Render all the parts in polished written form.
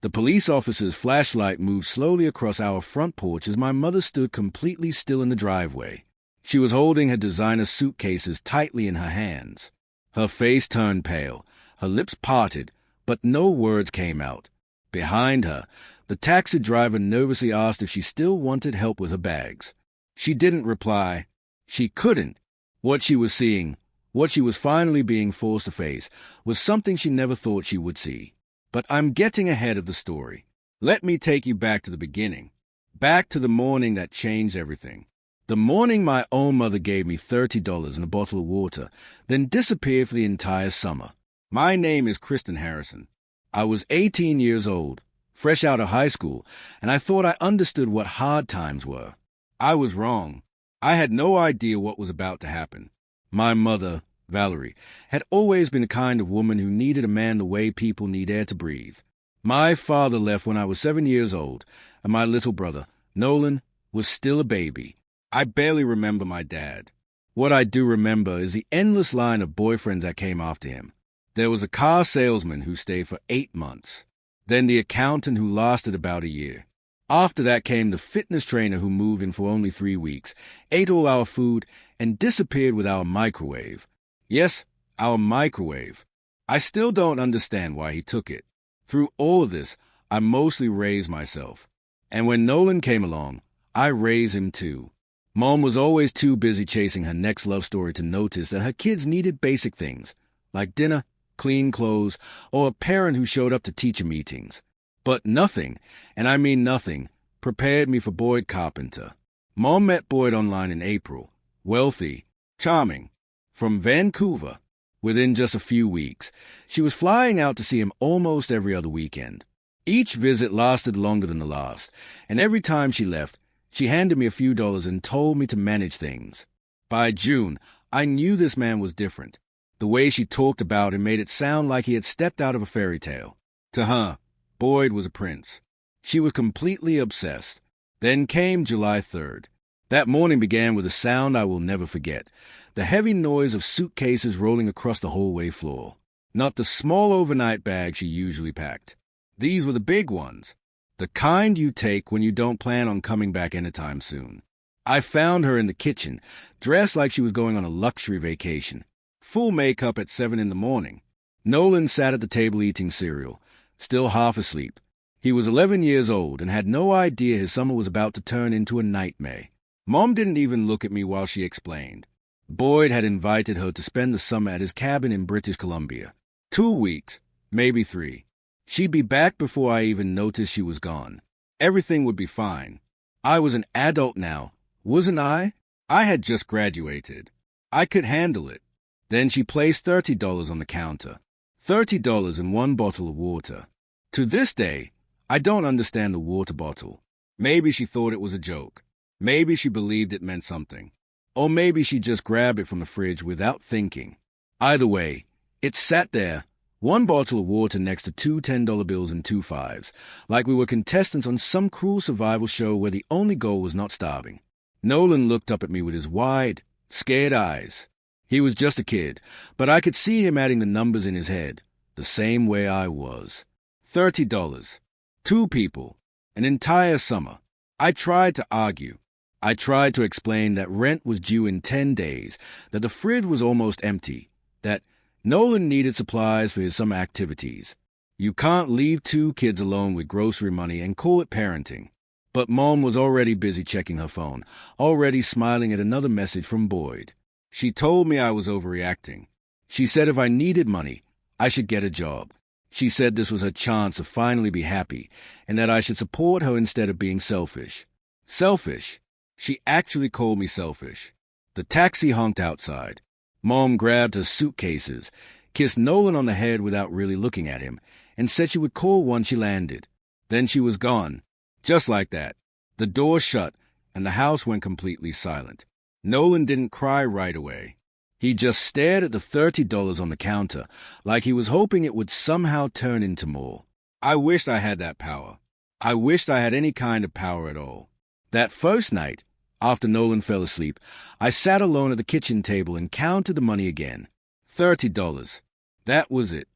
The police officer's flashlight moved slowly across our front porch as my mother stood completely still in the driveway. She was holding her designer suitcases tightly in her hands. Her face turned pale, her lips parted, but no words came out. Behind her, the taxi driver nervously asked if she still wanted help with her bags. She didn't reply. She couldn't. What she was seeing, what she was finally being forced to face, was something she never thought she would see. But I'm getting ahead of the story. Let me take you back to the beginning. Back to the morning that changed everything. The morning my own mother gave me $30 and a bottle of water, then disappeared for the entire summer. My name is Kristen Harrison. I was 18 years old, fresh out of high school, and I thought I understood what hard times were. I was wrong. I had no idea what was about to happen. My mother, Valerie, had always been the kind of woman who needed a man the way people need air to breathe. My father left when I was 7 years old, and my little brother, Nolan, was still a baby. I barely remember my dad. What I do remember is the endless line of boyfriends that came after him. There was a car salesman who stayed for 8 months, then the accountant who lasted about a year. After that came the fitness trainer who moved in for only 3 weeks, ate all our food, and disappeared with our microwave. Yes, our microwave. I still don't understand why he took it. Through all of this, I mostly raised myself. And when Nolan came along, I raised him too. Mom was always too busy chasing her next love story to notice that her kids needed basic things, like dinner, clean clothes, or a parent who showed up to teacher meetings. But nothing, and I mean nothing, prepared me for Boyd Carpenter. Mom met Boyd online in April. Wealthy, charming, from Vancouver. Within just a few weeks, she was flying out to see him almost every other weekend. Each visit lasted longer than the last, and every time she left, she handed me a few dollars and told me to manage things. By June, I knew this man was different. The way she talked about him made it sound like he had stepped out of a fairy tale. To her, Boyd was a prince. She was completely obsessed. Then came July 3rd. That morning began with a sound I will never forget, the heavy noise of suitcases rolling across the hallway floor. Not the small overnight bags she usually packed. These were the big ones, the kind you take when you don't plan on coming back anytime soon. I found her in the kitchen, dressed like she was going on a luxury vacation. Full makeup at 7 in the morning. Nolan sat at the table eating cereal, still half asleep. He was 11 years old and had no idea his summer was about to turn into a nightmare. Mom didn't even look at me while she explained. Boyd had invited her to spend the summer at his cabin in British Columbia. 2 weeks, maybe 3. She'd be back before I even noticed she was gone. Everything would be fine. I was an adult now, wasn't I? I had just graduated. I could handle it. Then she placed $30 on the counter. $30 and 1 bottle of water. To this day, I don't understand the water bottle. Maybe she thought it was a joke. Maybe she believed it meant something. Or maybe she just grabbed it from the fridge without thinking. Either way, it sat there, 1 bottle of water next to 2 $10 bills and 2 5s, like we were contestants on some cruel survival show where the only goal was not starving. Nolan looked up at me with his wide, scared eyes. He was just a kid, but I could see him adding the numbers in his head, the same way I was. $30. 2 people. An entire summer. I tried to argue. I tried to explain that rent was due in 10 days, that the fridge was almost empty, that Nolan needed supplies for his summer activities. You can't leave 2 kids alone with grocery money and call it parenting. But Mom was already busy checking her phone, already smiling at another message from Boyd. She told me I was overreacting. She said if I needed money, I should get a job. She said this was her chance to finally be happy, and that I should support her instead of being selfish. Selfish? She actually called me selfish. The taxi honked outside. Mom grabbed her suitcases, kissed Nolan on the head without really looking at him, and said she would call once she landed. Then she was gone. Just like that. The door shut, and the house went completely silent. Nolan didn't cry right away. He just stared at the $30 on the counter, like he was hoping it would somehow turn into more. I wished I had that power. I wished I had any kind of power at all. That first night, after Nolan fell asleep, I sat alone at the kitchen table and counted the money again. $30. That was it.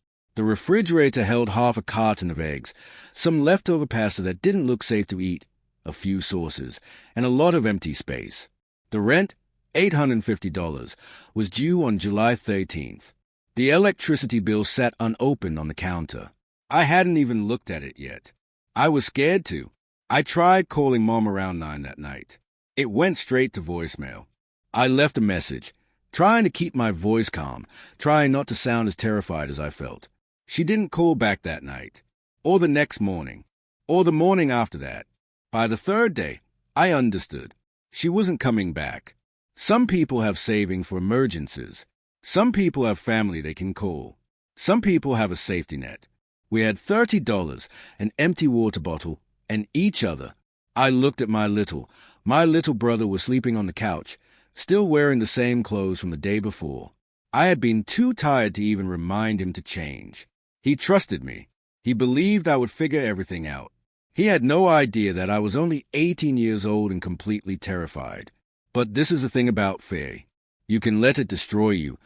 The refrigerator held half a carton of eggs, some leftover pasta that didn't look safe to eat, a few sauces, and a lot of empty space. The rent, $850, was due on July 13th. The electricity bill sat unopened on the counter. I hadn't even looked at it yet. I was scared to. I tried calling Mom around 9 that night. It went straight to voicemail. I left a message, trying to keep my voice calm, trying not to sound as terrified as I felt. She didn't call back that night, or the next morning, or the morning after that. By the third day, I understood. She wasn't coming back. Some people have saving for emergencies. Some people have family they can call. Some people have a safety net. We had $30, an empty water bottle, and each other. I looked at my little brother was sleeping on the couch, still wearing the same clothes from the day before. I had been too tired to even remind him to change. He trusted me. He believed I would figure everything out. He had no idea that I was only 18 years old and completely terrified. But this is the thing about fear. You can let it destroy you,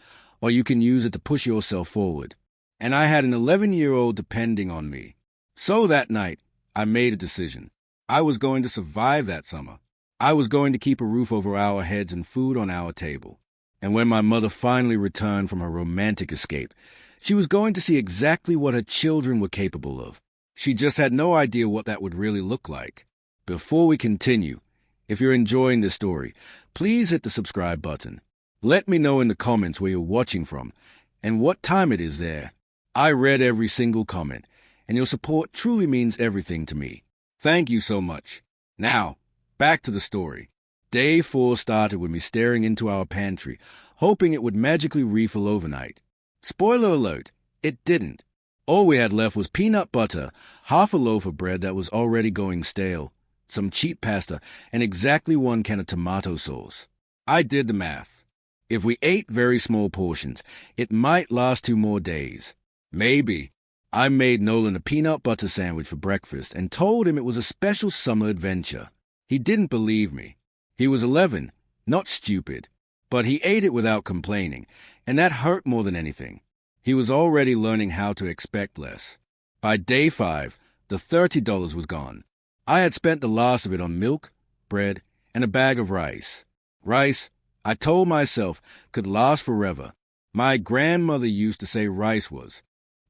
or you can use it to push yourself forward. And I had an 11-year-old depending on me. So that night, I made a decision. I was going to survive that summer. I was going to keep a roof over our heads and food on our table. And when my mother finally returned from her romantic escape, she was going to see exactly what her children were capable of. She just had no idea what that would really look like. Before we continue, if you're enjoying this story, please hit the subscribe button. Let me know in the comments where you're watching from and what time it is there. I read every single comment, and your support truly means everything to me. Thank you so much. Now, back to the story. Day 4 started with me staring into our pantry, hoping it would magically refill overnight. Spoiler alert, it didn't. All we had left was peanut butter, half a loaf of bread that was already going stale, some cheap pasta, and exactly 1 can of tomato sauce. I did the math. If we ate very small portions, it might last 2 more days. Maybe. I made Nolan a peanut butter sandwich for breakfast and told him it was a special summer adventure. He didn't believe me. He was 11, not stupid. But he ate it without complaining, and that hurt more than anything. He was already learning how to expect less. By day 5, the $30 was gone. I had spent the last of it on milk, bread, and a bag of rice. Rice, I told myself, could last forever. My grandmother used to say rice was.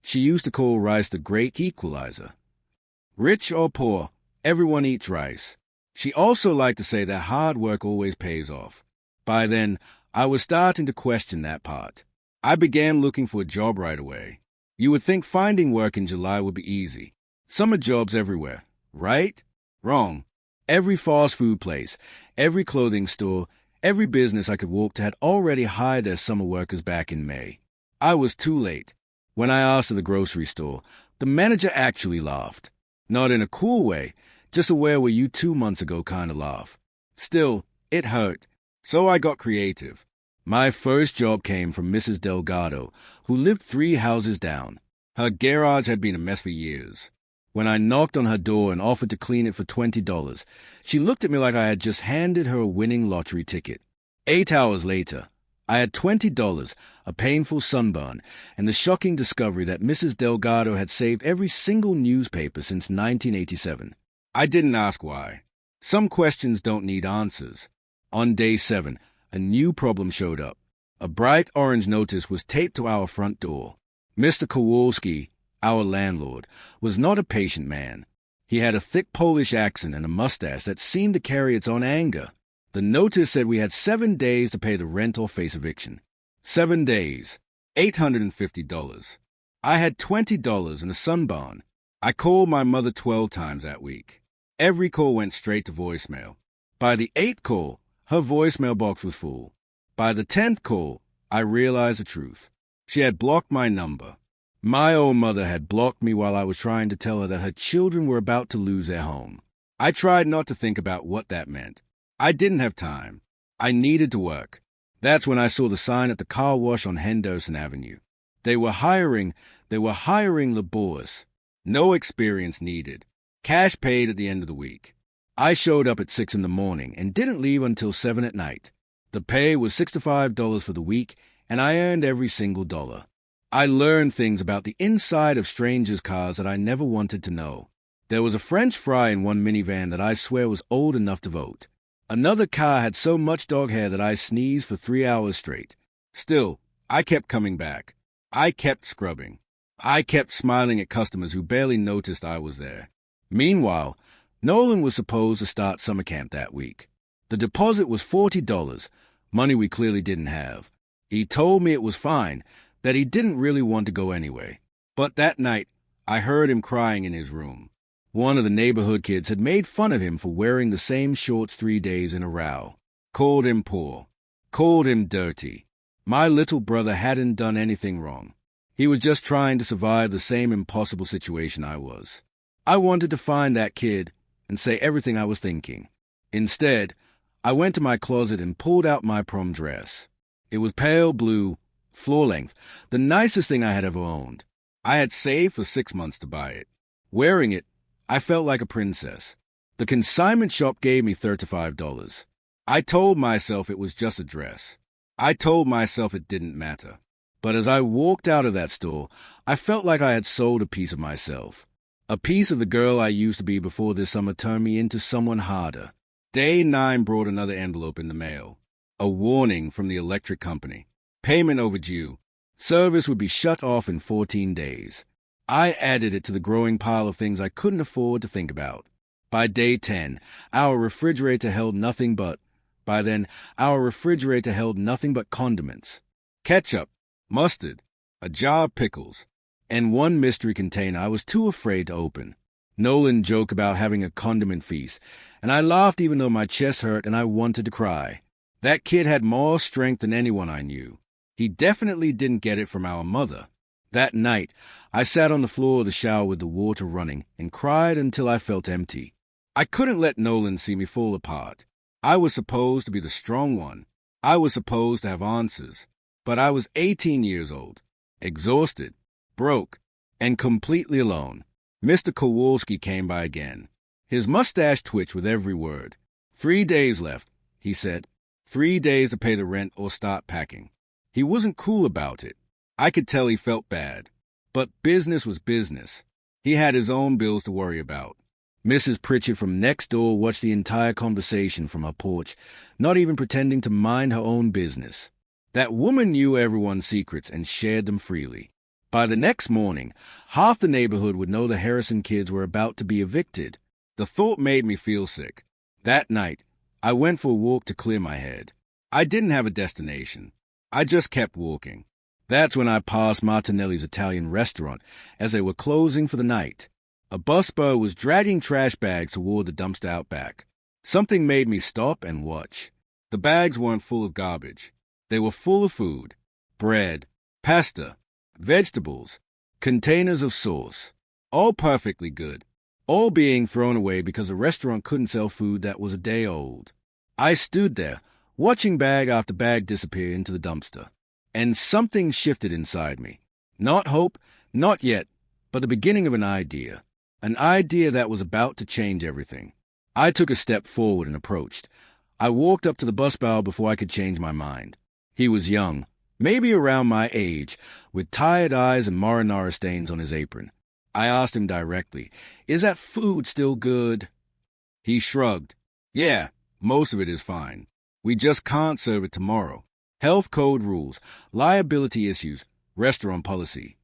She used to call rice the great equalizer. Rich or poor, everyone eats rice. She also liked to say that hard work always pays off. By then, I was starting to question that part. I began looking for a job right away. You would think finding work in July would be easy. Summer jobs everywhere, right? Wrong. Every fast food place, every clothing store, every business I could walk to had already hired their summer workers back in May. I was too late. When I asked at the grocery store, the manager actually laughed. Not in a cool way, just a where were you 2 months ago kind of laugh. Still, it hurt. So I got creative. My first job came from Mrs. Delgado, who lived 3 houses down. Her garage had been a mess for years. When I knocked on her door and offered to clean it for $20, she looked at me like I had just handed her a winning lottery ticket. 8 hours later, I had $20, a painful sunburn, and the shocking discovery that Mrs. Delgado had saved every single newspaper since 1987. I didn't ask why. Some questions don't need answers. On day 7, a new problem showed up. A bright orange notice was taped to our front door. Mr. Kowalski, our landlord, was not a patient man. He had a thick Polish accent and a mustache that seemed to carry its own anger. The notice said we had 7 days to pay the rent or face eviction. 7 days. $850. I had $20 in a sunburn. I called my mother 12 times that week. Every call went straight to voicemail. By the 8th call, her voicemail box was full. By the 10th call, I realized the truth. She had blocked my number. My old mother had blocked me while I was trying to tell her that her children were about to lose their home. I tried not to think about what that meant. I didn't have time. I needed to work. That's when I saw the sign at the car wash on Henderson Avenue. They were hiring laborers. No experience needed. Cash paid at the end of the week. I showed up at 6 in the morning and didn't leave until 7 at night. The pay was $65 for the week, and I earned every single dollar. I learned things about the inside of strangers' cars that I never wanted to know. There was a French fry in one minivan that I swear was old enough to vote. Another car had so much dog hair that I sneezed for 3 hours straight. Still, I kept coming back. I kept scrubbing. I kept smiling at customers who barely noticed I was there. Meanwhile, Nolan was supposed to start summer camp that week. The deposit was $40, money we clearly didn't have. He told me it was fine, that he didn't really want to go anyway. But that night, I heard him crying in his room. One of the neighborhood kids had made fun of him for wearing the same shorts 3 days in a row. Called him poor. Called him dirty. My little brother hadn't done anything wrong. He was just trying to survive the same impossible situation I was. I wanted to find that kid and say everything I was thinking. Instead, I went to my closet and pulled out my prom dress. It was pale blue, floor length, the nicest thing I had ever owned. I had saved for 6 months to buy it. Wearing it, I felt like a princess. The consignment shop gave me $35. I told myself it was just a dress. I told myself it didn't matter. But as I walked out of that store, I felt like I had sold a piece of myself. A piece of the girl I used to be before this summer turned me into someone harder. Day 9 brought another envelope in the mail. A warning from the electric company. Payment overdue. Service would be shut off in 14 days. I added it to the growing pile of things I couldn't afford to think about. By day 10, our refrigerator held nothing but condiments. Ketchup, mustard, a jar of pickles, and one mystery container I was too afraid to open. Nolan joked about having a condiment feast, and I laughed even though my chest hurt and I wanted to cry. That kid had more strength than anyone I knew. He definitely didn't get it from our mother. That night, I sat on the floor of the shower with the water running and cried until I felt empty. I couldn't let Nolan see me fall apart. I was supposed to be the strong one. I was supposed to have answers. But I was 18 years old, exhausted, broke, and completely alone. Mr. Kowalski came by again. His mustache twitched with every word. 3 days left, he said. 3 days to pay the rent or start packing. He wasn't cool about it. I could tell he felt bad. But business was business. He had his own bills to worry about. Mrs. Pritchett from next door watched the entire conversation from her porch, not even pretending to mind her own business. That woman knew everyone's secrets and shared them freely. By the next morning, half the neighborhood would know the Harrison kids were about to be evicted. The thought made me feel sick. That night, I went for a walk to clear my head. I didn't have a destination. I just kept walking. That's when I passed Martinelli's Italian restaurant as they were closing for the night. A busboy was dragging trash bags toward the dumpster out back. Something made me stop and watch. The bags weren't full of garbage. They were full of food, bread, pasta, vegetables, containers of sauce, all perfectly good, all being thrown away because the restaurant couldn't sell food that was a day old. I stood there, watching bag after bag disappear into the dumpster, and something shifted inside me. Not hope, not yet, but the beginning of an idea that was about to change everything. I took a step forward and approached. I walked up to the busboy before I could change my mind. He was young, maybe around my age, with tired eyes and marinara stains on his apron. I asked him directly, "Is that food still good?" He shrugged. "Yeah, most of it is fine. We just can't serve it tomorrow. Health code rules, liability issues, restaurant policy."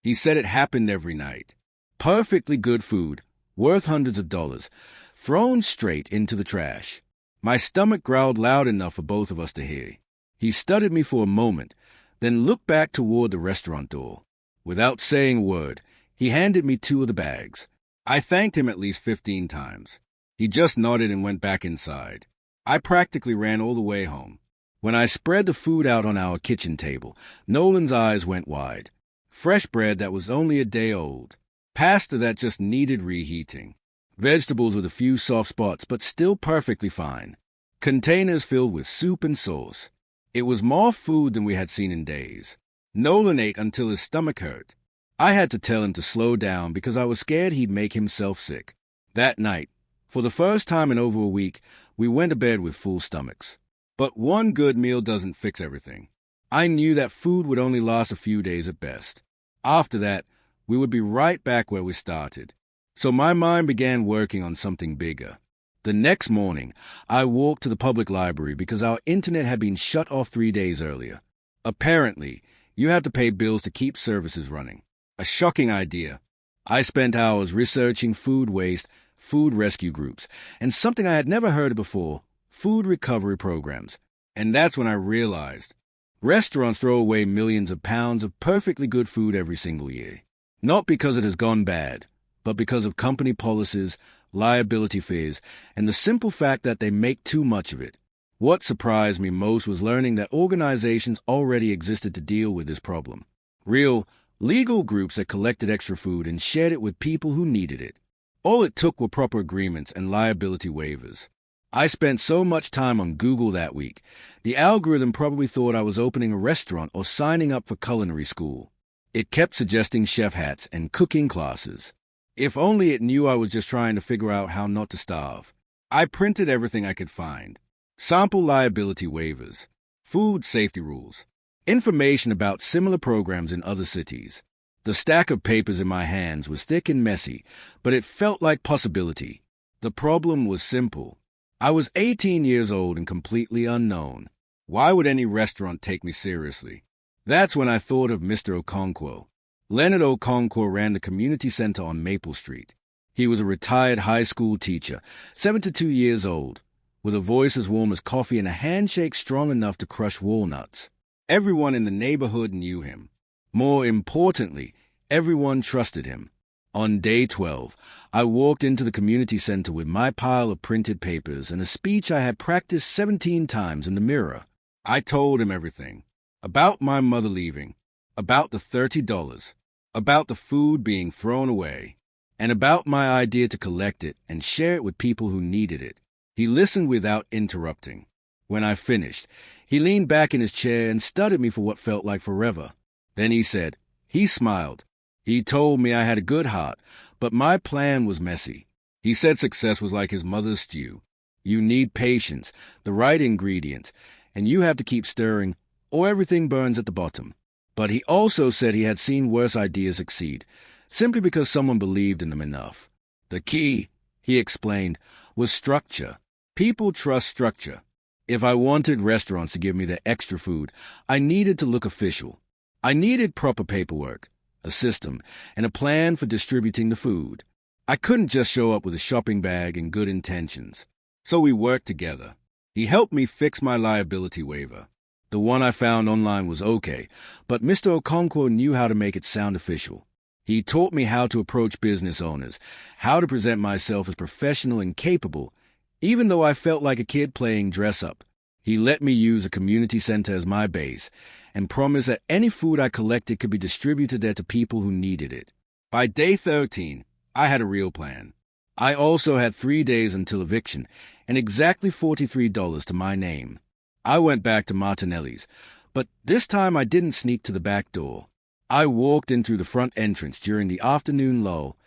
He said it happened every night. Perfectly good food, worth hundreds of dollars, thrown straight into the trash. My stomach growled loud enough for both of us to hear. He studied me for a moment, then looked back toward the restaurant door. Without saying a word, he handed me 2 of the bags. I thanked him at least 15 times. He just nodded and went back inside. I practically ran all the way home. When I spread the food out on our kitchen table, Nolan's eyes went wide. Fresh bread that was only a day old. Pasta that just needed reheating. Vegetables with a few soft spots, but still perfectly fine. Containers filled with soup and sauce. It was more food than we had seen in days. Nolan ate until his stomach hurt. I had to tell him to slow down because I was scared he'd make himself sick. That night, for the first time in over a week, we went to bed with full stomachs. But one good meal doesn't fix everything. I knew that food would only last a few days at best. After that, we would be right back where we started. So my mind began working on something bigger. The next morning, I walked to the public library because our internet had been shut off 3 days earlier. Apparently, you had to pay bills to keep services running. A shocking idea. I spent hours researching food waste, food rescue groups, and something I had never heard of before, food recovery programs. And that's when I realized restaurants throw away millions of pounds of perfectly good food every single year. Not because it has gone bad, but because of company policies, liability fears, and the simple fact that they make too much of it. What surprised me most was learning that organizations already existed to deal with this problem. Real, legal groups that collected extra food and shared it with people who needed it. All it took were proper agreements and liability waivers. I spent so much time on Google that week, the algorithm probably thought I was opening a restaurant or signing up for culinary school. It kept suggesting chef hats and cooking classes. If only it knew I was just trying to figure out how not to starve. I printed everything I could find. Sample liability waivers, food safety rules, information about similar programs in other cities. The stack of papers in my hands was thick and messy, but it felt like possibility. The problem was simple. I was 18 years old and completely unknown. Why would any restaurant take me seriously? That's when I thought of Mr. Okonkwo. Leonard Okonkwo ran the community center on Maple Street. He was a retired high school teacher, 72 years old, with a voice as warm as coffee and a handshake strong enough to crush walnuts. Everyone in the neighborhood knew him. More importantly, everyone trusted him. On day 12, I walked into the community center with my pile of printed papers and a speech I had practiced 17 times in the mirror. I told him everything. About my mother leaving, about the $30, about the food being thrown away, and about my idea to collect it and share it with people who needed it. He listened without interrupting. When I finished, he leaned back in his chair and studied me for what felt like forever. Then he said, he smiled. He told me I had a good heart, but my plan was messy. He said success was like his mother's stew. You need patience, the right ingredients, and you have to keep stirring, or everything burns at the bottom. But he also said he had seen worse ideas succeed, simply because someone believed in them enough. The key, he explained, was structure. People trust structure. If I wanted restaurants to give me the extra food, I needed to look official. I needed proper paperwork, a system, and a plan for distributing the food. I couldn't just show up with a shopping bag and good intentions. So we worked together. He helped me fix my liability waiver. The one I found online was okay, but Mr. Okonkwo knew how to make it sound official. He taught me how to approach business owners, how to present myself as professional and capable, even though I felt like a kid playing dress-up. He let me use a community center as my base and promised that any food I collected could be distributed there to people who needed it. By day 13, I had a real plan. I also had 3 days until eviction and exactly $43 to my name. I went back to Martinelli's, but this time I didn't sneak to the back door. I walked in through the front entrance during the afternoon lull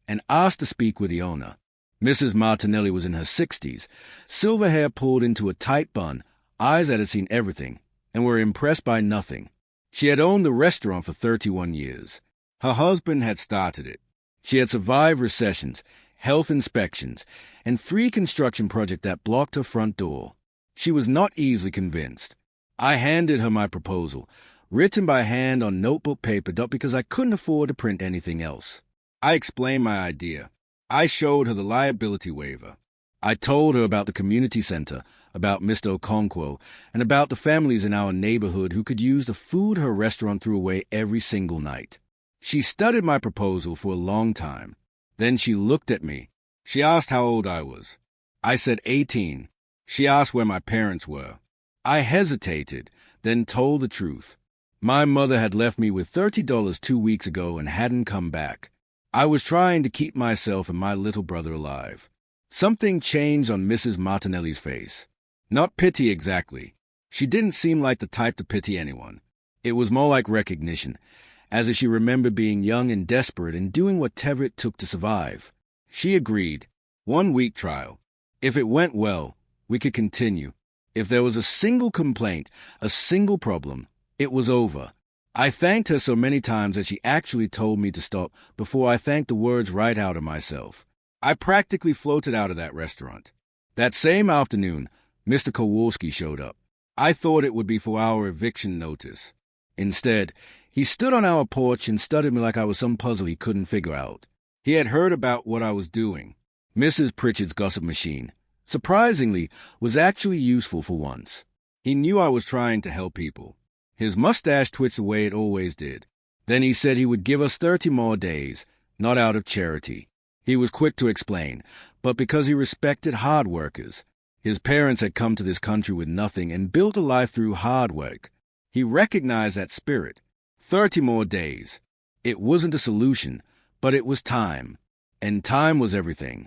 and asked to speak with the owner. Mrs. Martinelli was in her 60s, silver hair pulled into a tight bun, eyes that had seen everything, and were impressed by nothing. She had owned the restaurant for 31 years. Her husband had started it. She had survived recessions, health inspections, and 3 construction projects that blocked her front door. She was not easily convinced. I handed her my proposal, written by hand on notebook paper because I couldn't afford to print anything else. I explained my idea. I showed her the liability waiver. I told her about the community center, about Mr. Okonkwo, and about the families in our neighborhood who could use the food her restaurant threw away every single night. She studied my proposal for a long time. Then she looked at me. She asked how old I was. I said 18. She asked where my parents were. I hesitated, then told the truth. My mother had left me with $30 2 weeks ago and hadn't come back. I was trying to keep myself and my little brother alive. Something changed on Mrs. Martinelli's face. Not pity exactly. She didn't seem like the type to pity anyone. It was more like recognition, as if she remembered being young and desperate and doing whatever it took to survive. She agreed. 1 week trial. If it went well, we could continue. If there was a single complaint, a single problem, It was over. I thanked her so many times that she actually told me to stop before I thanked the words right out of myself. I practically floated out of that restaurant. That same afternoon, Mr. Kowalski showed up. I thought it would be for our eviction notice. Instead, he stood on our porch and studied me like I was some puzzle he couldn't figure out. He had heard about what I was doing. Mrs. Pritchard's gossip machine, surprisingly, was actually useful for once. He knew I was trying to help people. His mustache twitched the way it always did. Then he said he would give us 30 more days, not out of charity. He was quick to explain, but because he respected hard workers. His parents had come to this country with nothing and built a life through hard work. He recognized that spirit. 30 more days. It wasn't a solution, but it was time. And time was everything.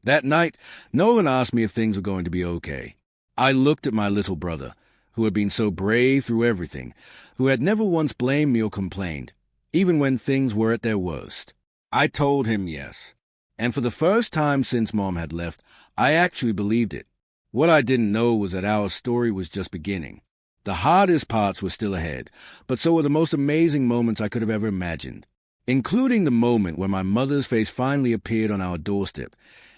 That night, Nolan asked me if things were going to be okay. I looked at my little brother, who had been so brave through everything, who had never once blamed me or complained, even when things were at their worst. I told him yes. And for the first time since Mom had left, I actually believed it. What I didn't know was that our story was just beginning. The hardest parts were still ahead, but so were the most amazing moments I could have ever imagined, including the moment when my mother's face finally appeared on our doorstep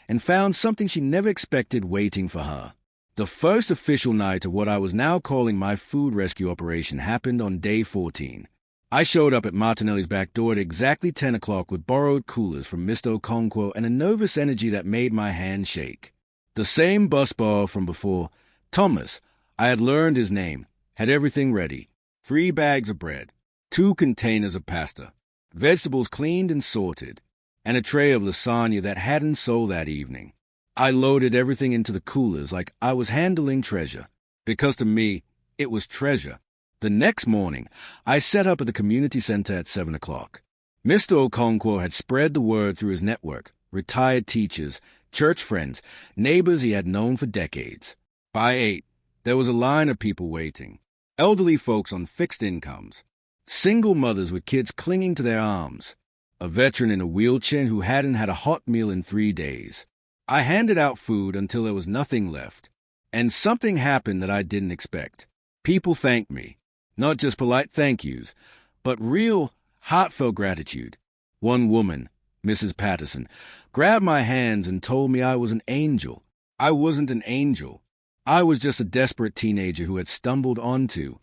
and found something she never expected waiting for her. The first official night of what I was now calling my food rescue operation happened on day 14. I showed up at Martinelli's back door at exactly 10 o'clock with borrowed coolers from Mr. Okonkwo and a nervous energy that made my hand shake. The same busbar from before, Thomas, I had learned his name, had everything ready. 3 bags of bread, 2 containers of pasta, vegetables cleaned and sorted, and a tray of lasagna that hadn't sold that evening. I loaded everything into the coolers like I was handling treasure, because to me, it was treasure. The next morning, I set up at the community center at 7 o'clock. Mr. Okonkwo had spread the word through his network, retired teachers, church friends, neighbors he had known for decades. By 8, there was a line of people waiting. Elderly folks on fixed incomes, single mothers with kids clinging to their arms, a veteran in a wheelchair who hadn't had a hot meal in 3 days. I handed out food until there was nothing left, and something happened that I didn't expect. People thanked me. Not just polite thank yous, but real, heartfelt gratitude. One woman, Mrs. Patterson, grabbed my hands and told me I was an angel. I wasn't an angel. I was just a desperate teenager who had stumbled onto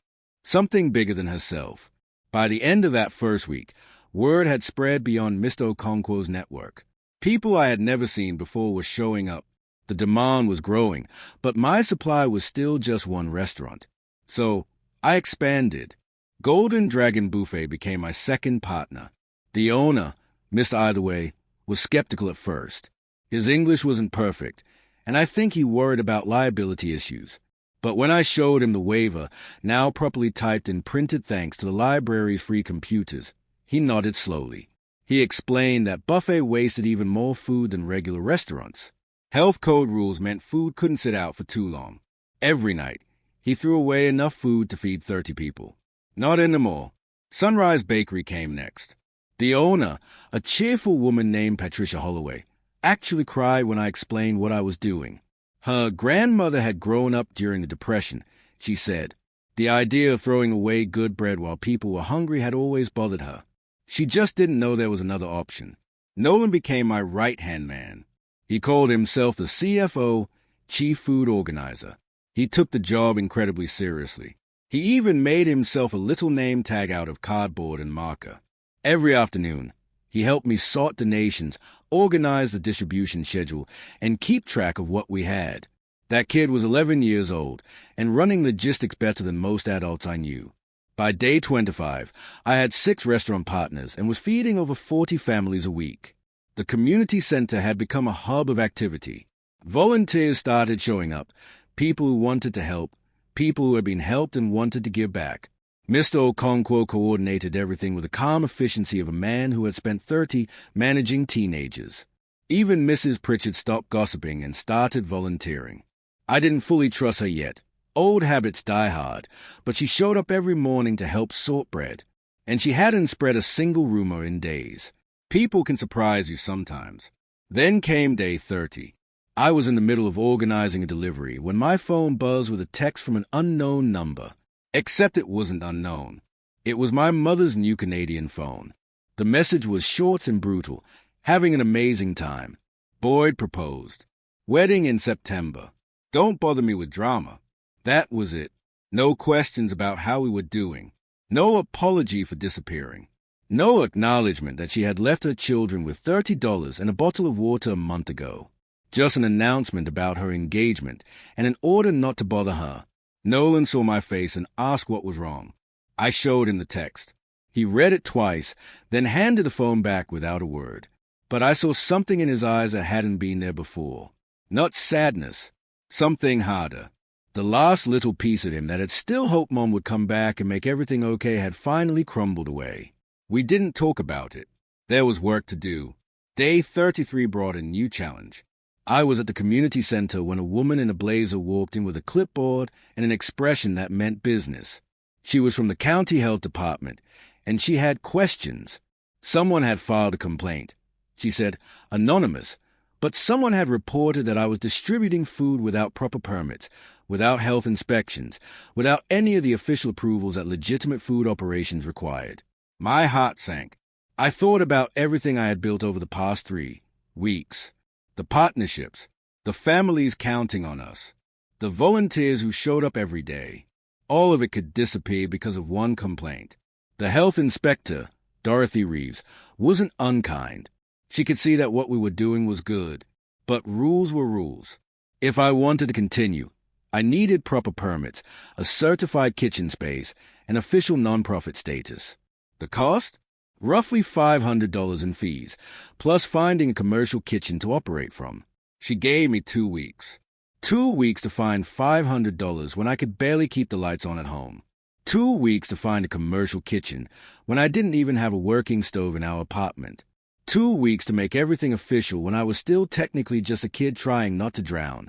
something bigger than herself. By the end of that first week, word had spread beyond Mr. Okonkwo's network. People I had never seen before were showing up. The demand was growing, but my supply was still just one restaurant. So I expanded. Golden Dragon Buffet became my second partner. The owner, Mr. Eitherway, was skeptical at first. His English wasn't perfect, and I think he worried about liability issues. But when I showed him the waiver, now properly typed and printed thanks to the library's free computers, he nodded slowly. He explained that buffet wasted even more food than regular restaurants. Health code rules meant food couldn't sit out for too long. Every night, he threw away enough food to feed 30 people. Not anymore. Sunrise Bakery came next. The owner, a cheerful woman named Patricia Holloway, actually cried when I explained what I was doing. Her grandmother had grown up during the Depression, she said. The idea of throwing away good bread while people were hungry had always bothered her. She just didn't know there was another option. Nolan became my right-hand man. He called himself the CFO, Chief Food Organizer. He took the job incredibly seriously. He even made himself a little name tag out of cardboard and marker. Every afternoon, he helped me sort donations, organize the distribution schedule, and keep track of what we had. That kid was 11 years old and running logistics better than most adults I knew. By day 25, I had 6 restaurant partners and was feeding over 40 families a week. The community center had become a hub of activity. Volunteers started showing up, people who wanted to help, people who had been helped and wanted to give back. Mr. Okonkwo coordinated everything with the calm efficiency of a man who had spent 30 managing teenagers. Even Mrs. Pritchard stopped gossiping and started volunteering. I didn't fully trust her yet. Old habits die hard, but she showed up every morning to help sort bread, and she hadn't spread a single rumor in days. People can surprise you sometimes. Then came day 30. I was in the middle of organizing a delivery when my phone buzzed with a text from an unknown number. Except it wasn't unknown. It was my mother's new Canadian phone. The message was short and brutal. Having an amazing time. Boyd proposed. Wedding in September. Don't bother me with drama. That was it. No questions about how we were doing. No apology for disappearing. No acknowledgement that she had left her children with $30 and a bottle of water a month ago. Just an announcement about her engagement and an order not to bother her. Nolan saw my face and asked what was wrong. I showed him the text. He read it twice, then handed the phone back without a word. But I saw something in his eyes that hadn't been there before. Not sadness. Something harder. The last little piece of him that had still hoped Mom would come back and make everything okay had finally crumbled away. We didn't talk about it. There was work to do. Day 33 brought a new challenge. I was at the community center when a woman in a blazer walked in with a clipboard and an expression that meant business. She was from the county health department, and she had questions. Someone had filed a complaint. She said, anonymous, but someone had reported that I was distributing food without proper permits, without health inspections, without any of the official approvals that legitimate food operations required. My heart sank. I thought about everything I had built over the past 3 weeks. The partnerships, the families counting on us, the volunteers who showed up every day. All of it could disappear because of one complaint. The health inspector, Dorothy Reeves, wasn't unkind. She could see that what we were doing was good, but rules were rules. If I wanted to continue, I needed proper permits, a certified kitchen space, and official nonprofit status. The cost? Roughly $500 in fees, plus finding a commercial kitchen to operate from. She gave me 2 weeks. 2 weeks to find $500 when I could barely keep the lights on at home. 2 weeks to find a commercial kitchen when I didn't even have a working stove in our apartment. 2 weeks to make everything official when I was still technically just a kid trying not to drown.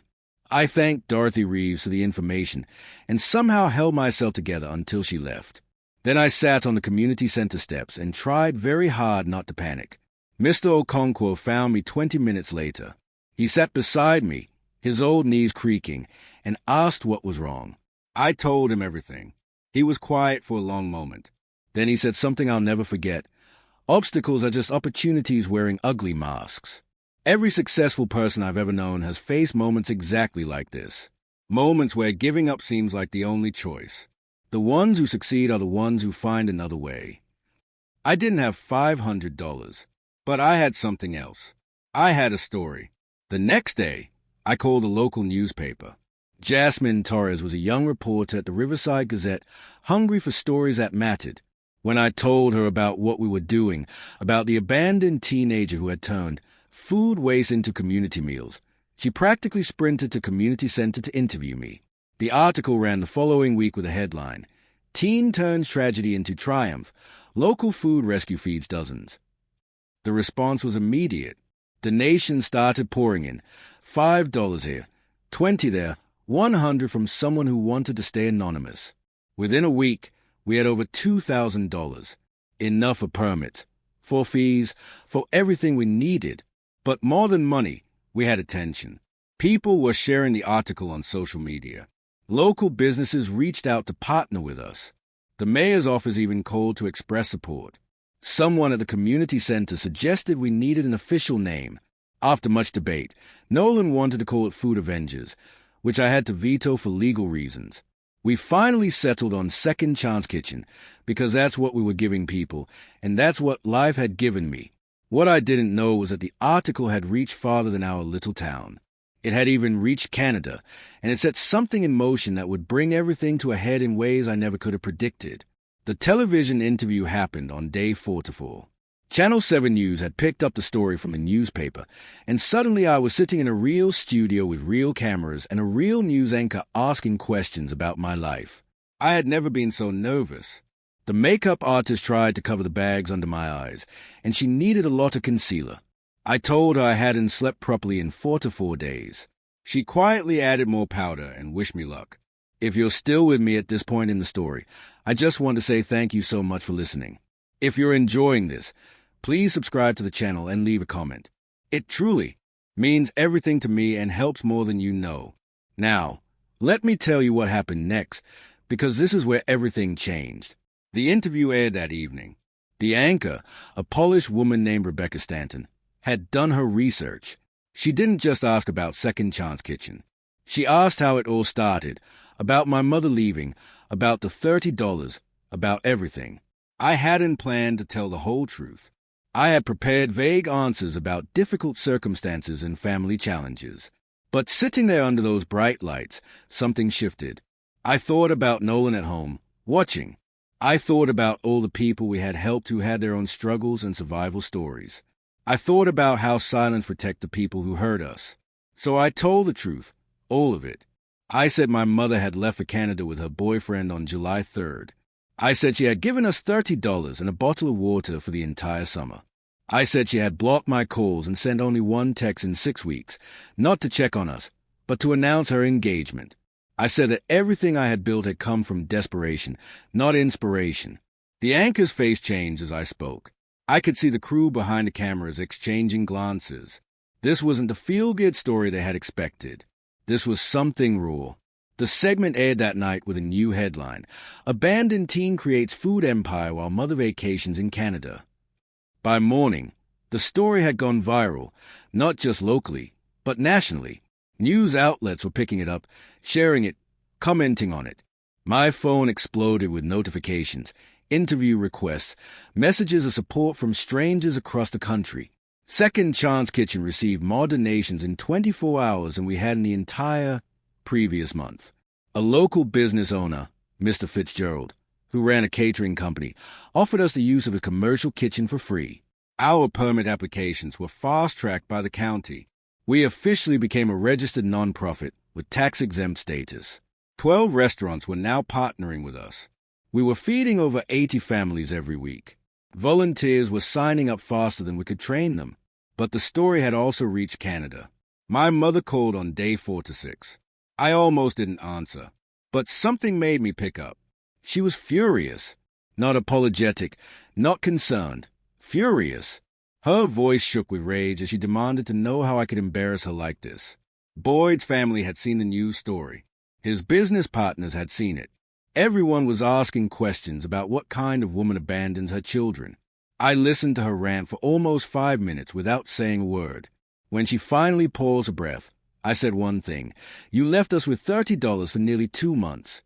I thanked Dorothy Reeves for the information and somehow held myself together until she left. Then I sat on the community center steps and tried very hard not to panic. Mr. Okonkwo found me 20 minutes later. He sat beside me, his old knees creaking, and asked what was wrong. I told him everything. He was quiet for a long moment. Then he said something I'll never forget. Obstacles are just opportunities wearing ugly masks. Every successful person I've ever known has faced moments exactly like this. Moments where giving up seems like the only choice. The ones who succeed are the ones who find another way. I didn't have $500, but I had something else. I had a story. The next day, I called a local newspaper. Jasmine Torres was a young reporter at the Riverside Gazette, hungry for stories that mattered. When I told her about what we were doing, about the abandoned teenager who had turned food waste into community meals, she practically sprinted to community center to interview me. The article ran the following week with a headline, Teen Turns Tragedy into Triumph. Local food rescue feeds dozens. The response was immediate. Donations started pouring in. $5 here, $20 there, $100 from someone who wanted to stay anonymous. Within a week, we had over $2,000. Enough for permits, for fees, for everything we needed. But more than money, we had attention. People were sharing the article on social media. Local businesses reached out to partner with us. The mayor's office even called to express support. Someone at the community center suggested we needed an official name. After much debate, Nolan wanted to call it Food Avengers, which I had to veto for legal reasons. We finally settled on Second Chance Kitchen because that's what we were giving people, and that's what life had given me. What I didn't know was that the article had reached farther than our little town. It had even reached Canada, and it set something in motion that would bring everything to a head in ways I never could have predicted. The television interview happened on day 44. Channel 7 News had picked up the story from the newspaper, and suddenly I was sitting in a real studio with real cameras and a real news anchor asking questions about my life. I had never been so nervous. The makeup artist tried to cover the bags under my eyes, and she needed a lot of concealer. I told her I hadn't slept properly in 4 to 4 days. She quietly added more powder and wished me luck. If you're still with me at this point in the story, I just want to say thank you so much for listening. If you're enjoying this, please subscribe to the channel and leave a comment. It truly means everything to me and helps more than you know. Now, let me tell you what happened next, because this is where everything changed. The interview aired that evening. The anchor, a Polish woman named Rebecca Stanton, had done her research. She didn't just ask about Second Chance Kitchen. She asked how it all started, about my mother leaving, about the $30, about everything. I hadn't planned to tell the whole truth. I had prepared vague answers about difficult circumstances and family challenges. But sitting there under those bright lights, something shifted. I thought about Nolan at home, watching. I thought about all the people we had helped who had their own struggles and survival stories. I thought about how silence protect the people who hurt us. So I told the truth, all of it. I said my mother had left for Canada with her boyfriend on July 3rd. I said she had given us $30 and a bottle of water for the entire summer. I said she had blocked my calls and sent only one text in 6 weeks, not to check on us, but to announce her engagement. I said that everything I had built had come from desperation, not inspiration. The anchor's face changed as I spoke. I could see the crew behind the cameras exchanging glances. This wasn't the feel-good story they had expected. This was something raw. The segment aired that night with a new headline: Abandoned Teen Creates Food Empire While Mother Vacations in Canada. By morning, the story had gone viral, not just locally, but nationally. News outlets were picking it up, sharing it, commenting on it. My phone exploded with notifications, interview requests, messages of support from strangers across the country. Second Chance Kitchen received more donations in 24 hours than we had in the entire previous month. A local business owner, Mr. Fitzgerald, who ran a catering company, offered us the use of his commercial kitchen for free. Our permit applications were fast-tracked by the county. We officially became a registered nonprofit with tax-exempt status. 12 restaurants were now partnering with us. We were feeding over 80 families every week. Volunteers were signing up faster than we could train them. But the story had also reached Canada. My mother called on day 4 to 6. I almost didn't answer, but something made me pick up. She was furious, not apologetic, not concerned, furious. Her voice shook with rage as she demanded to know how I could embarrass her like this. Boyd's family had seen the news story. His business partners had seen it. Everyone was asking questions about what kind of woman abandons her children. I listened to her rant for almost 5 minutes without saying a word. When she finally paused a breath, I said one thing: "You left us with $30 for nearly 2 months."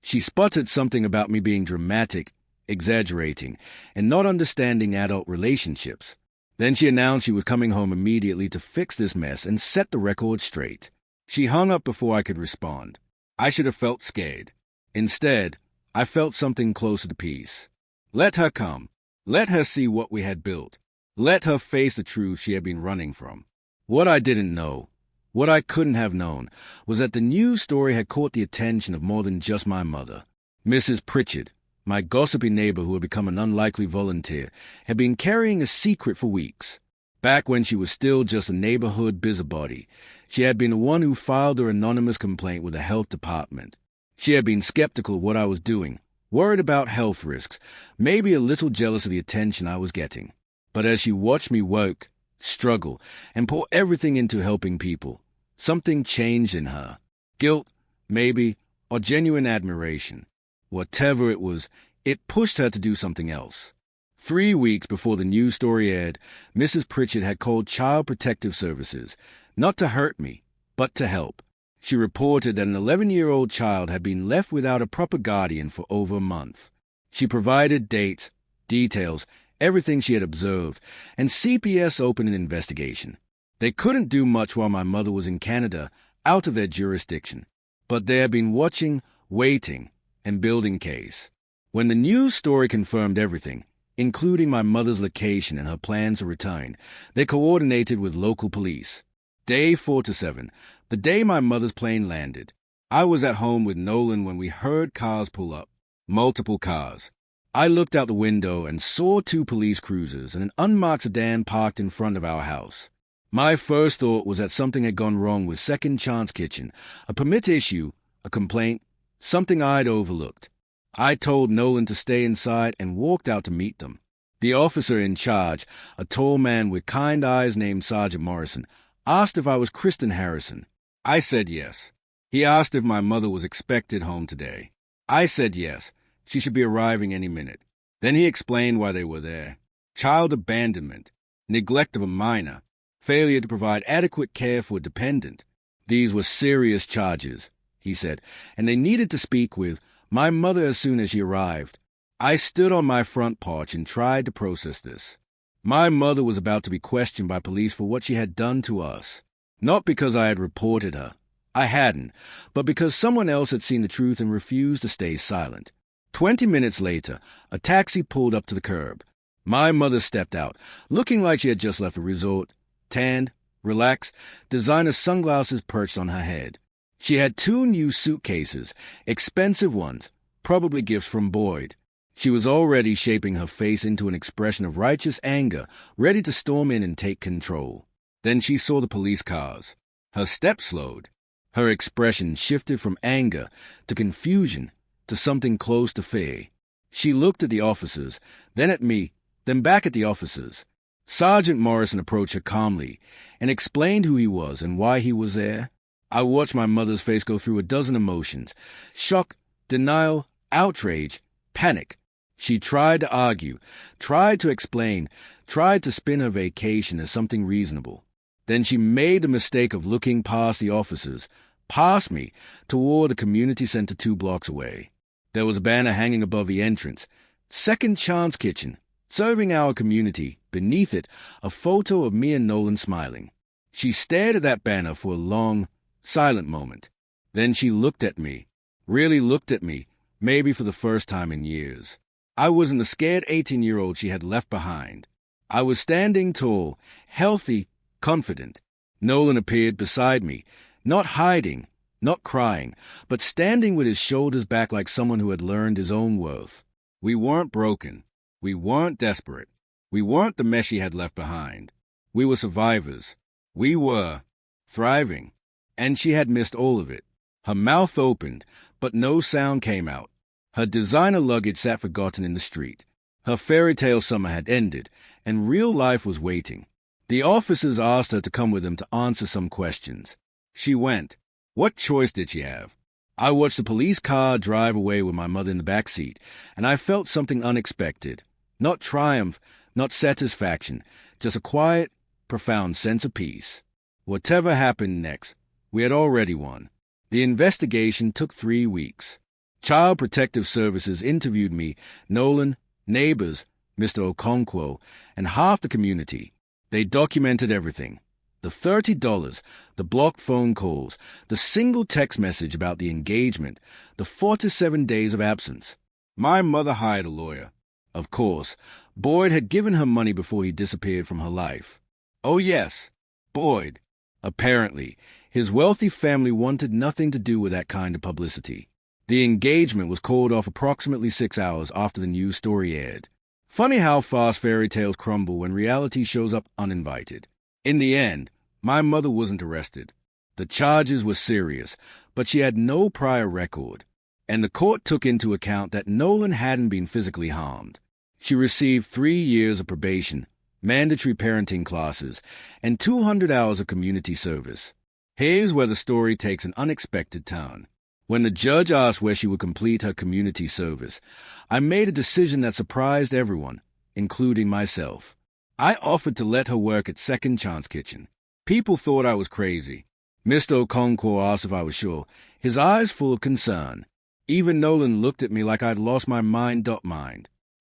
She sputtered something about me being dramatic, exaggerating, and not understanding adult relationships. Then she announced she was coming home immediately to fix this mess and set the record straight. She hung up before I could respond. I should have felt scared. Instead, I felt something closer to peace. Let her come. Let her see what we had built. Let her face the truth she had been running from. What I didn't know, what I couldn't have known, was that the news story had caught the attention of more than just my mother. Mrs. Pritchard, my gossipy neighbor who had become an unlikely volunteer, had been carrying a secret for weeks. Back when she was still just a neighborhood busybody, she had been the one who filed her anonymous complaint with the health department. She had been skeptical of what I was doing, worried about health risks, maybe a little jealous of the attention I was getting. But as she watched me work, struggle, and pour everything into helping people, something changed in her. Guilt, maybe, or genuine admiration. Whatever it was, it pushed her to do something else. 3 weeks before the news story aired, Mrs. Pritchard had called Child Protective Services, not to hurt me, but to help. She reported that an 11-year-old child had been left without a proper guardian for over a month. She provided dates, details, everything she had observed, and CPS opened an investigation. They couldn't do much while my mother was in Canada, out of their jurisdiction. But they had been watching, waiting, and building case. When the news story confirmed everything, including my mother's location and her plans to return, they coordinated with local police. Day 4 to 7, the day my mother's plane landed, I was at home with Nolan when we heard cars pull up. Multiple cars. I looked out the window and saw 2 police cruisers and an unmarked sedan parked in front of our house. My first thought was that something had gone wrong with Second Chance Kitchen, a permit issue, a complaint, something I'd overlooked. I told Nolan to stay inside and walked out to meet them. The officer in charge, a tall man with kind eyes named Sergeant Morrison, asked if I was Kristen Harrison. I said yes. He asked if my mother was expected home today. I said yes. She should be arriving any minute. Then he explained why they were there. Child abandonment, neglect of a minor, failure to provide adequate care for a dependent. These were serious charges, he said, and they needed to speak with my mother as soon as she arrived. I stood on my front porch and tried to process this. My mother was about to be questioned by police for what she had done to us. Not because I had reported her. I hadn't, but because someone else had seen the truth and refused to stay silent. 20 minutes later, a taxi pulled up to the curb. My mother stepped out, looking like she had just left a resort, tanned, relaxed, designer sunglasses perched on her head. She had 2 new suitcases, expensive ones, probably gifts from Boyd. She was already shaping her face into an expression of righteous anger, ready to storm in and take control. Then she saw the police cars. Her step slowed. Her expression shifted from anger to confusion to something close to fear. She looked at the officers, then at me, then back at the officers. Sergeant Morrison approached her calmly and explained who he was and why he was there. I watched my mother's face go through a dozen emotions: shock, denial, outrage, panic. She tried to argue, tried to explain, tried to spin her vacation as something reasonable. Then she made the mistake of looking past the officers, past me, toward a community center 2 blocks away. There was a banner hanging above the entrance, Second Chance Kitchen, serving our community. Beneath it, a photo of me and Nolan smiling. She stared at that banner for a long, silent moment. Then she looked at me, really looked at me, maybe for the first time in years. I wasn't the scared 18-year-old she had left behind. I was standing tall, healthy, confident. Nolan appeared beside me, not hiding, not crying, but standing with his shoulders back like someone who had learned his own worth. We weren't broken. We weren't desperate. We weren't the mess she had left behind. We were survivors. We were thriving. And she had missed all of it. Her mouth opened, but no sound came out. Her designer luggage sat forgotten in the street. Her fairy tale summer had ended, and real life was waiting. The officers asked her to come with them to answer some questions. She went. What choice did she have? I watched the police car drive away with my mother in the back seat, and I felt something unexpected. Not triumph, not satisfaction, just a quiet, profound sense of peace. Whatever happened next, we had already won. The investigation took 3 weeks. Child Protective Services interviewed me, Nolan, neighbors, Mr. Okonkwo, and half the community. They documented everything. The $30, the blocked phone calls, the single text message about the engagement, the 47 days of absence. My mother hired a lawyer. Of course, Boyd had given her money before he disappeared from her life. Oh yes, Boyd. Apparently, his wealthy family wanted nothing to do with that kind of publicity. The engagement was called off approximately 6 hours after the news story aired. Funny how fast fairy tales crumble when reality shows up uninvited. In the end, my mother wasn't arrested. The charges were serious, but she had no prior record, and the court took into account that Nolan hadn't been physically harmed. She received 3 years of probation, mandatory parenting classes, and 200 hours of community service. Here's where the story takes an unexpected turn. When the judge asked where she would complete her community service, I made a decision that surprised everyone, including myself. I offered to let her work at Second Chance Kitchen. People thought I was crazy. Mr. Okonkwo asked if I was sure, his eyes full of concern. Even Nolan looked at me like I'd lost my mind.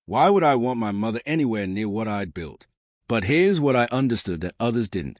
Why would I want my mother anywhere near what I'd built? But here's what I understood that others didn't.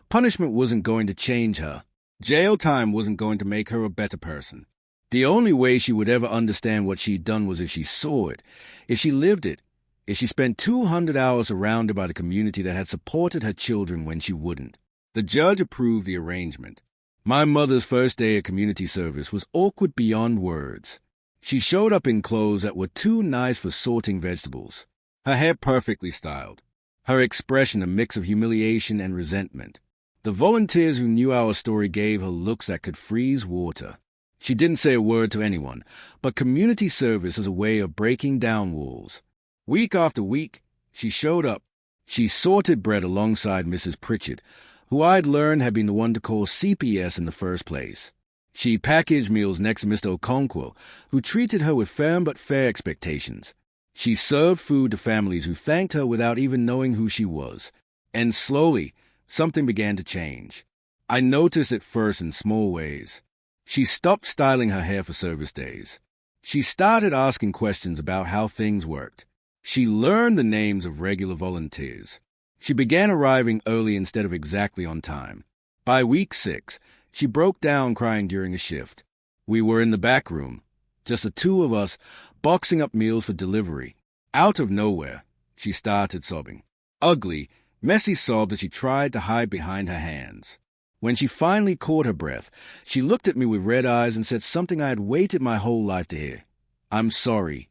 Punishment wasn't going to change her. Jail time wasn't going to make her a better person. The only way she would ever understand what she'd done was if she saw it, if she lived it, if she spent 200 hours surrounded by the community that had supported her children when she wouldn't. The judge approved the arrangement. My mother's first day of community service was awkward beyond words. She showed up in clothes that were too nice for sorting vegetables. Her hair perfectly styled. Her expression a mix of humiliation and resentment. The volunteers who knew our story gave her looks that could freeze water. She didn't say a word to anyone, but community service is a way of breaking down walls. Week after week, she showed up. She sorted bread alongside Mrs. Pritchard, who I'd learned had been the one to call CPS in the first place. She packaged meals next to Mr. Okonkwo, who treated her with firm but fair expectations. She served food to families who thanked her without even knowing who she was. And slowly, something began to change. I noticed it first in small ways. She stopped styling her hair for service days. She started asking questions about how things worked. She learned the names of regular volunteers. She began arriving early instead of exactly on time. By week 6, she broke down crying during a shift. We were in the back room, just the two of us, boxing up meals for delivery. Out of nowhere, she started sobbing. Ugly, messy sobs that she tried to hide behind her hands. When she finally caught her breath, she looked at me with red eyes and said something I had waited my whole life to hear. "I'm sorry."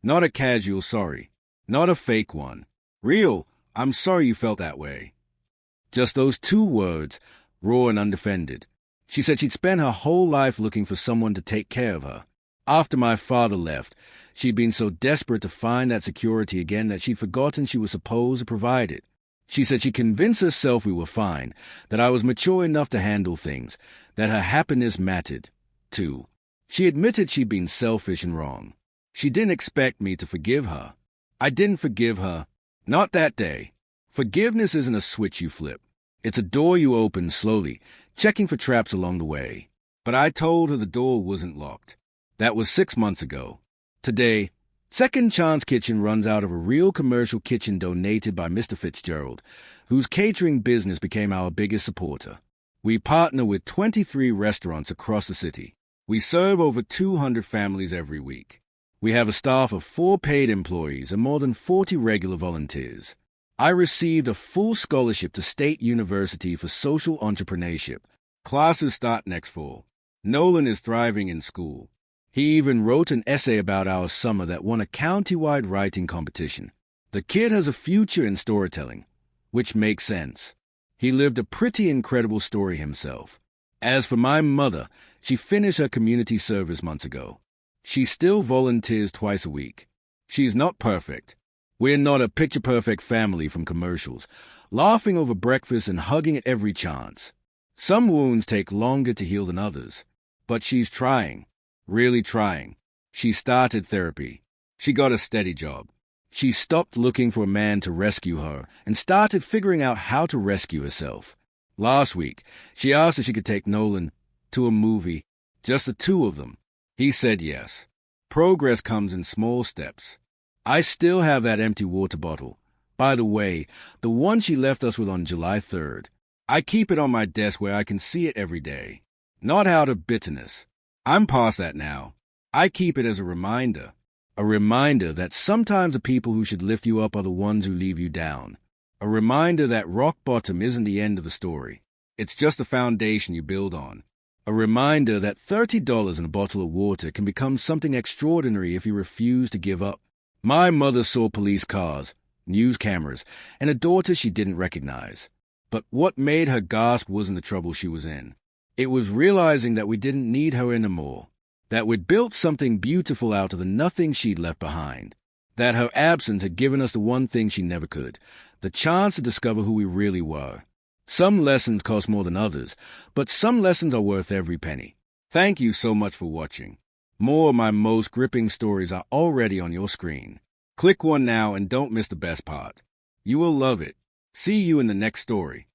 Not a casual sorry. Not a fake one. Real, "I'm sorry you felt that way." Just those 2 words, raw and undefended. She said she'd spent her whole life looking for someone to take care of her. After my father left, she'd been so desperate to find that security again that she'd forgotten she was supposed to provide it. She said she convinced herself we were fine, that I was mature enough to handle things, that her happiness mattered, too. She admitted she'd been selfish and wrong. She didn't expect me to forgive her. I didn't forgive her. Not that day. Forgiveness isn't a switch you flip. It's a door you open slowly, checking for traps along the way. But I told her the door wasn't locked. That was 6 months ago. Today, Second Chance Kitchen runs out of a real commercial kitchen donated by Mr. Fitzgerald, whose catering business became our biggest supporter. We partner with 23 restaurants across the city. We serve over 200 families every week. We have a staff of 4 paid employees and more than 40 regular volunteers. I received a full scholarship to State University for social entrepreneurship. Classes start next fall. Nolan is thriving in school. He even wrote an essay about our summer that won a county-wide writing competition. The kid has a future in storytelling, which makes sense. He lived a pretty incredible story himself. As for my mother, she finished her community service months ago. She still volunteers twice a week. She's not perfect. We're not a picture-perfect family from commercials, laughing over breakfast and hugging at every chance. Some wounds take longer to heal than others, but she's trying. Really trying. She started therapy. She got a steady job. She stopped looking for a man to rescue her and started figuring out how to rescue herself. Last week, she asked if she could take Nolan to a movie, just the 2 of them. He said yes. Progress comes in small steps. I still have that empty water bottle. By the way, the one she left us with on July 3rd. I keep it on my desk where I can see it every day. Not out of bitterness. I'm past that now. I keep it as a reminder that sometimes the people who should lift you up are the ones who leave you down. A reminder that rock bottom isn't the end of the story. It's just the foundation you build on. A reminder that $30 in a bottle of water can become something extraordinary if you refuse to give up. My mother saw police cars, news cameras, and a daughter she didn't recognize. But what made her gasp wasn't the trouble she was in. It was realizing that we didn't need her anymore, that we'd built something beautiful out of the nothing she'd left behind, that her absence had given us the one thing she never could, the chance to discover who we really were. Some lessons cost more than others, but some lessons are worth every penny. Thank you so much for watching. More of my most gripping stories are already on your screen. Click one now and don't miss the best part. You will love it. See you in the next story.